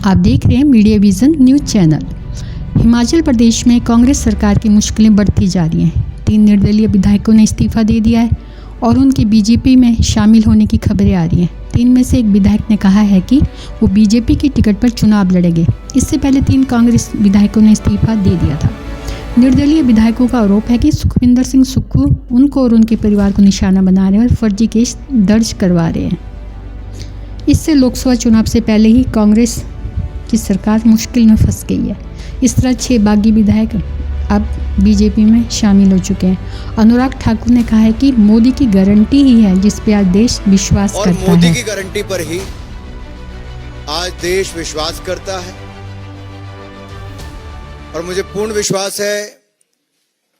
आप देख रहे हैं media vision news channel. Himachal Pradesh में कांग्रेस सरकार की मुश्किलें बढ़ती जा रही हैं। 3 निर्दलीय विधायकों ने इस्तीफा दे दिया है और उनके बीजेपी में शामिल होने की खबरें आ रही हैं। 3 में से एक विधायक ने कहा है कि वो बीजेपी की टिकट पर चुनाव लड़ेंगे। इससे पहले 3 कांग्रेस विधायकों ने इस्तीफा दे दिया था। निर्दलीय विधायकों का आरोप है कि सुखविंदर सिंह सुक्खू उनको और उनके परिवार को निशाना बना रहे हैं और फर्जी केस दर्ज करवा रहे हैं। इससे लोकसभा चुनाव से पहले ही कांग्रेस की सरकार मुश्किल में फंस गई है। इस तरह 6 बागी विधायक अब बीजेपी में शामिल हो चुके हैं। अनुराग ठाकुर ने कहा है कि मोदी की गारंटी ही है जिस पे आज देश विश्वास करता है। और मोदी की गारंटी पर ही आज देश विश्वास करता है और मुझे पूर्ण विश्वास है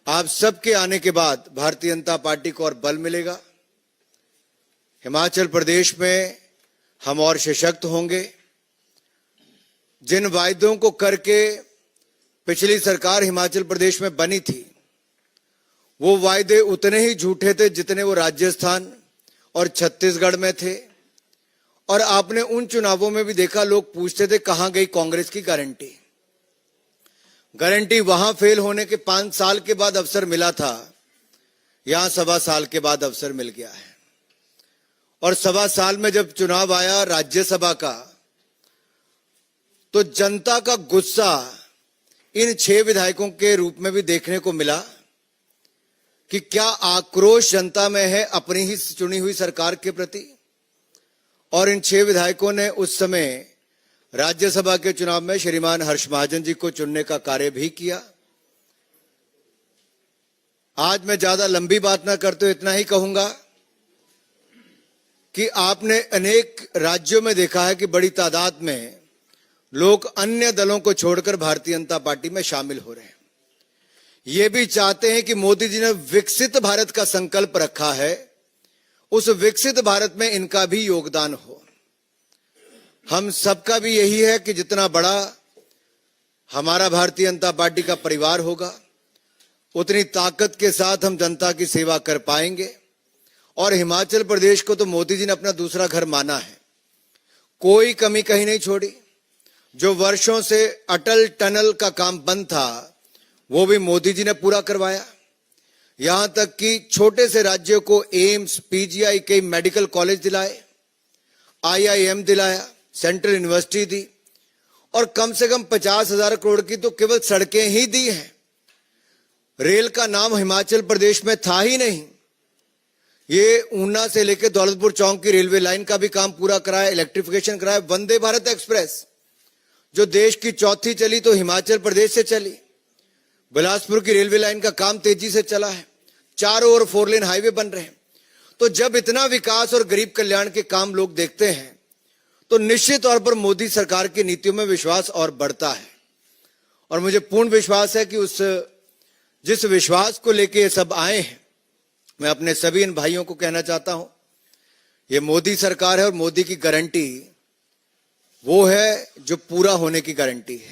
आप सबके आने के बाद भारतीय जनता पार्टी को और बल मिलेगा। हिमाचल प्रदेश में हम और सशक्त होंगे। जिन वायदों को करके पिछली सरकार हिमाचल प्रदेश में बनी थी वो वायदे उतने ही झूठे थे जितने वो राजस्थान और छत्तीसगढ़ में थे। और आपने उन चुनावों में भी देखा, लोग पूछते थे कहां गई कांग्रेस की गारंटी। गारंटी वहां फेल होने के 5 साल के बाद अवसर मिला था, यहां 1.25 साल के बाद अवसर मिल गया है। और 1.25 साल में जब चुनाव आया राज्यसभा का, तो जनता का गुस्सा इन 6 विधायकों के रूप में भी देखने को मिला कि क्या आक्रोश जनता में है अपनी ही चुनी हुई सरकार के प्रति। और इन 6 विधायकों ने उस समय राज्यसभा के चुनाव में श्रीमान हर्ष महाजन जी को चुनने का कार्य भी किया। आज मैं ज्यादा लंबी बात ना करते इतना ही कहूंगा कि आपने अनेक राज्यों में देखा है कि बड़ी तादाद में लोग अन्य दलों को छोड़कर भारतीय जनता पार्टी में शामिल हो रहे हैं। ये भी चाहते हैं कि मोदी जी ने विकसित भारत का संकल्प रखा है, उस विकसित भारत में इनका भी योगदान हो। हम सबका भी यही है कि जितना बड़ा हमारा भारतीय जनता पार्टी का परिवार होगा उतनी ताकत के साथ हम जनता की सेवा कर पाएंगे। और हिमाचल प्रदेश को तो मोदी जी ने अपना दूसरा घर माना है, कोई कमी कहीं नहीं छोड़ी। जो वर्षों से अटल टनल का काम बंद था वो भी मोदी जी ने पूरा करवाया। यहां तक कि छोटे से राज्यों को एम्स, पीजीआई, कई मेडिकल कॉलेज दिलाए, आईआईएम दिलाया, सेंट्रल यूनिवर्सिटी दी और कम से कम 50,000 करोड़ की तो केवल सड़कें ही दी हैं। रेल का नाम हिमाचल प्रदेश में था ही नहीं। ये ऊना से लेकर दौलतपुर चौक की रेलवे लाइन का भी काम पूरा कराया, इलेक्ट्रिफिकेशन कराया। वंदे भारत एक्सप्रेस जो देश की चौथी चली तो हिमाचल प्रदेश से चली। बिलासपुर की रेलवे लाइन का काम तेजी से चला है, चारों ओर 4 लेन हाईवे बन रहे हैं। तो जब इतना विकास और गरीब कल्याण के काम लोग देखते हैं तो निश्चित तौर पर मोदी सरकार की नीतियों में विश्वास और बढ़ता है। और मुझे पूर्ण विश्वास है कि जिस विश्वास को लेके ये सब आए हैं, मैं अपने सभी इन भाइयों को कहना चाहता हूं, ये मोदी सरकार है और मोदी की गारंटी वो है जो पूरा होने की गारंटी है।